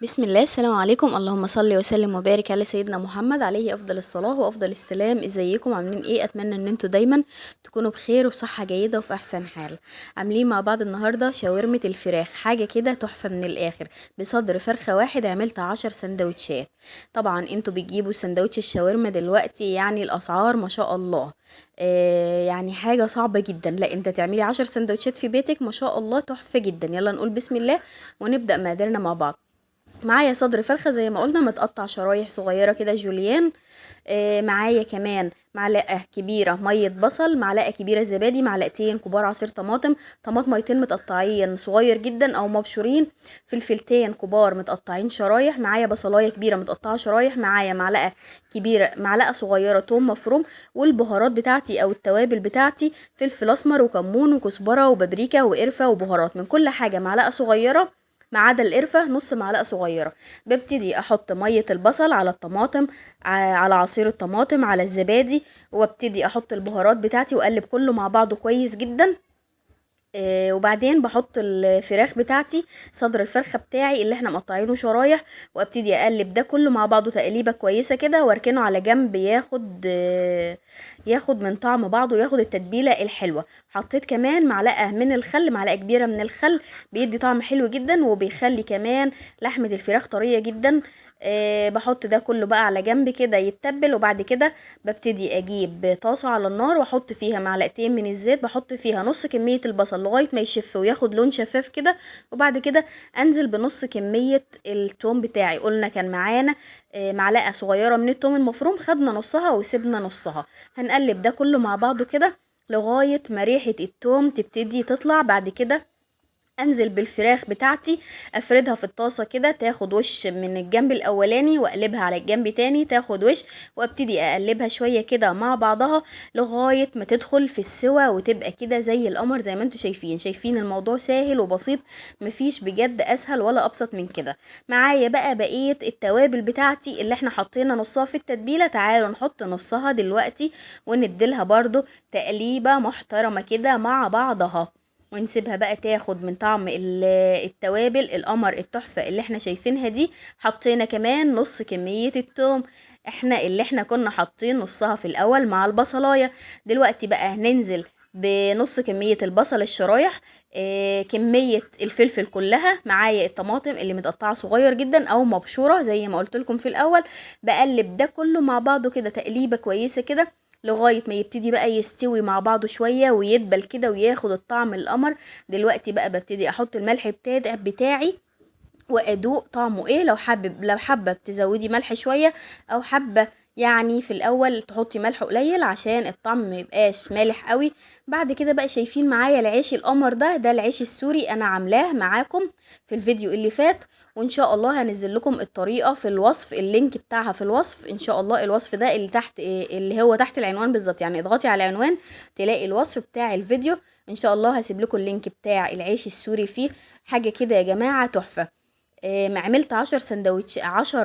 بسم الله، السلام عليكم. اللهم صل وسلم وبارك على سيدنا محمد عليه افضل الصلاه وافضل السلام. ازيكم؟ عاملين ايه؟ اتمنى ان انتوا دايما تكونوا بخير وبصحه جيده وفي احسن حال. عاملين مع بعض النهارده شاورمه الفراخ، حاجه كده تحفه من الاخر. بصدر فرخه واحد عملت 10 سندوتشات. طبعا انتوا بتجيبوا سندوتش الشاورما دلوقتي، يعني الاسعار ما شاء الله. يعني حاجه صعبه جدا. لا، انت تعملي 10 سندوتشات في بيتك ما شاء الله تحفه جدا. يلا نقول بسم الله ونبدا مقاديرنا مع بعض. معايا صدر فرخة زي ما قلنا متقطع شرايح صغيرة كده جوليان. معايا كمان معلقة كبيرة مية بصل، معلقة كبيرة زبادي، معلقتين كبار عصير طماطم، طماطميتين متقطعين صغير جدا او مبشورين، فلفلتين كبار متقطعين شرايح، معايا بصلاية كبيرة متقطعة شرايح، معايا معلقة صغيرة توم مفروم، والبهارات بتاعتي او التوابل بتاعتي فلفل اسمر وكمون وكزبرة وبابريكا وقرفة وبهارات من كل حاجة معلقة صغيرة، ما عدا القرفة نص معلقة صغيرة. ببتدي احط مية البصل على الطماطم، على عصير الطماطم، على الزبادي، وابتدي احط البهارات بتاعتي واقلب كله مع بعضه كويس جدا. وبعدين بحط الفراخ بتاعتي، صدر الفرخة بتاعي اللي احنا مقطعينه شرايح، وابتدي اقلب ده كله مع بعضه تقليبة كويسة كده، واركنه على جنب ياخد من طعم بعضه، ياخد التتبيلة الحلوة. حطيت كمان معلقة من الخل، معلقة كبيرة من الخل، بيدي طعم حلو جدا وبيخلي كمان لحمة الفراخ طرية جدا. بحط ده كله بقى على جنب كده يتبل، وبعد كده ببتدي اجيب طاسة على النار واحط فيها معلقتين من الزيت، بحط فيها نص كمية البصل لغاية ما يشف وياخد لون شفاف كده، وبعد كده انزل بنص كمية التوم بتاعي. قلنا كان معانا معلقة صغيرة من التوم المفروم، خدنا نصها وسيبنا نصها. هنقلب ده كله مع بعضه كده لغاية ما ريحة التوم تبتدي تطلع. بعد كده انزل بالفراخ بتاعتي، افردها في الطاسة كده تاخد وش من الجنب الاولاني، واقلبها على الجنب تاني تاخد وش، وابتدي اقلبها شوية كده مع بعضها لغاية ما تدخل في السوا وتبقى كده زي القمر. زي ما انتوا شايفين الموضوع سهل وبسيط، مفيش بجد اسهل ولا ابسط من كده. معايا بقى بقية التوابل بتاعتي اللي احنا حطينا نصها في التتبيلة، تعالوا نحط نصها دلوقتي ونديلها برضو تقليبة محترمة كده مع بعضها، ونسيبها بقى تاخد من طعم التوابل القمر التحفة اللي احنا شايفينها دي. حطينا كمان نص كمية التوم، اللي احنا كنا حاطين نصها في الاول مع البصلاية. دلوقتي بقى هننزل بنص كمية البصل الشرايح، كمية الفلفل كلها، معايا الطماطم اللي متقطعة صغير جدا او مبشورة زي ما قلت لكم في الاول. بقلب ده كله مع بعضه كده تقليبة كويسة كده لغاية ما يبتدي بقى يستوي مع بعضه شوية ويدبل كده وياخد الطعم القمر. دلوقتي بقى ببتدي احط الملح بتاعي وادوق طعمه ايه. لو حابه تزودي ملح شويه، او حابه يعني في الاول تحطي ملح قليل عشان الطعم ما يبقاش مالح قوي. بعد كده بقى شايفين معايا العيش القمر ده العيش السوري، انا عاملاه معاكم في الفيديو اللي فات، وان شاء الله هنزل لكم الطريقه في الوصف، اللينك بتاعها في الوصف ان شاء الله. الوصف ده اللي تحت اللي هو تحت العنوان بالظبط، يعني اضغطي على العنوان تلاقي الوصف بتاع الفيديو. ان شاء الله هسيب لكم اللينك بتاع العيش السوري فيه. حاجه كده يا جماعه تحفه. ما عملت 10 سندوتش، 10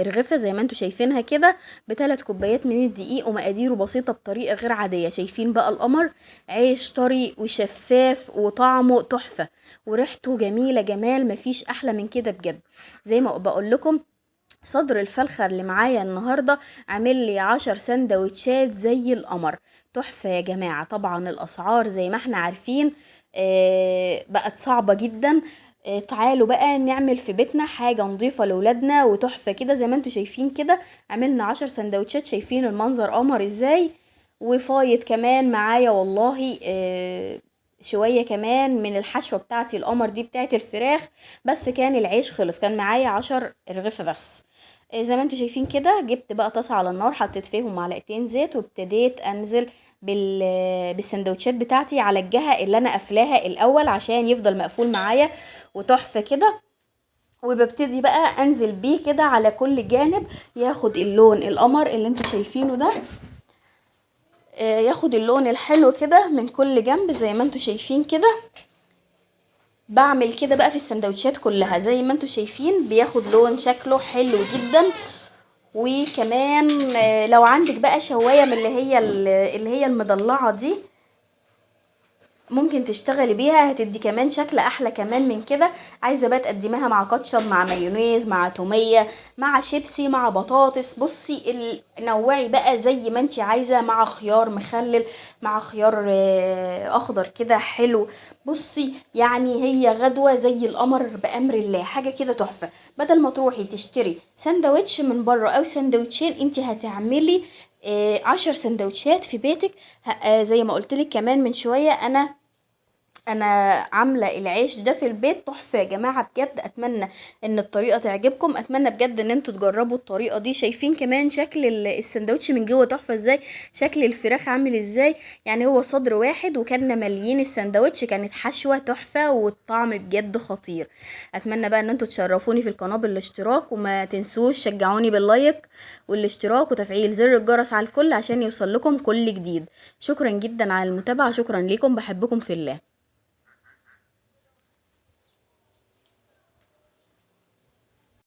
رغيفة زي ما انتوا شايفينها كده، ب3 كوبايات من الدقيق، ومقاديره بسيطة بطريقة غير عادية. شايفين بقى القمر، عيش طري وشفاف وطعمه تحفة وريحته جميلة جمال، مفيش احلى من كده بجد. زي ما بقول لكم، صدر الفرخة اللي معايا النهاردة عامل لي 10 سندوتشات زي القمر، تحفة يا جماعة. طبعا الأسعار زي ما احنا عارفين بقت صعبة جدا. تعالوا بقى نعمل في بيتنا حاجة نضيفة لولادنا وتحفة كده. زي ما انتوا شايفين كده عملنا 10 سندوتشات، شايفين المنظر قمر ازاي. وفايت كمان معايا والله شوية كمان من الحشوة بتاعتي القمر دي بتاعت الفراخ، بس كان العيش خلص، كان معايا 10 رغيفة بس. زي ما انتوا شايفين كده، جبت بقى طاسة على النار، حطيت فيهم معلقتين زيت، وابتديت انزل بالسندوتشات بتاعتي على الجهة اللي انا قافلاها الاول عشان يفضل مقفول معايا وتحفة كده. وببتدي بقى انزل بيه كده على كل جانب، ياخد اللون القمر اللي انتوا شايفينه ده، ياخد اللون الحلو كده من كل جنب زي ما انتوا شايفين كده. بعمل كده بقى في السندوتشات كلها زي ما انتوا شايفين، بياخد لون شكله حلو جدا. وكمان لو عندك بقى شواية من اللي هي المضلعة دي، ممكن تشتغلي بيها، هتدي كمان شكل احلى كمان من كده. عايزه بقى تقدميها مع كاتشب، مع مايونيز، مع توميه، مع شيبسي، مع بطاطس. بصي نوعي بقى زي ما انتي عايزه، مع خيار مخلل، مع خيار اخضر كده حلو. بصي يعني هي غدوه زي القمر بامر الله، حاجه كده تحفه. بدل ما تروحي تشتري سندوتش من بره او سندوتشين، انتي هتعملي 10 سندوتشات في بيتك. زي ما قلتلك كمان من شوية، انا عامله العيش ده في البيت تحفه يا جماعه بجد. اتمنى ان الطريقه تعجبكم، اتمنى بجد ان انتوا تجربوا الطريقه دي. شايفين كمان شكل السندوتش من جوه تحفه ازاي، شكل الفراخ عامل ازاي. يعني هو صدر واحد وكنا مليين السندوتش، كانت حشوه تحفه والطعم بجد خطير. اتمنى بقى ان انتوا تشرفوني في القناه بالاشتراك، وما تنسوش شجعوني باللايك والاشتراك وتفعيل زر الجرس على الكل عشان يوصل لكم كل جديد. شكرا جدا على المتابعه، شكرا لكم، بحبكم في الله.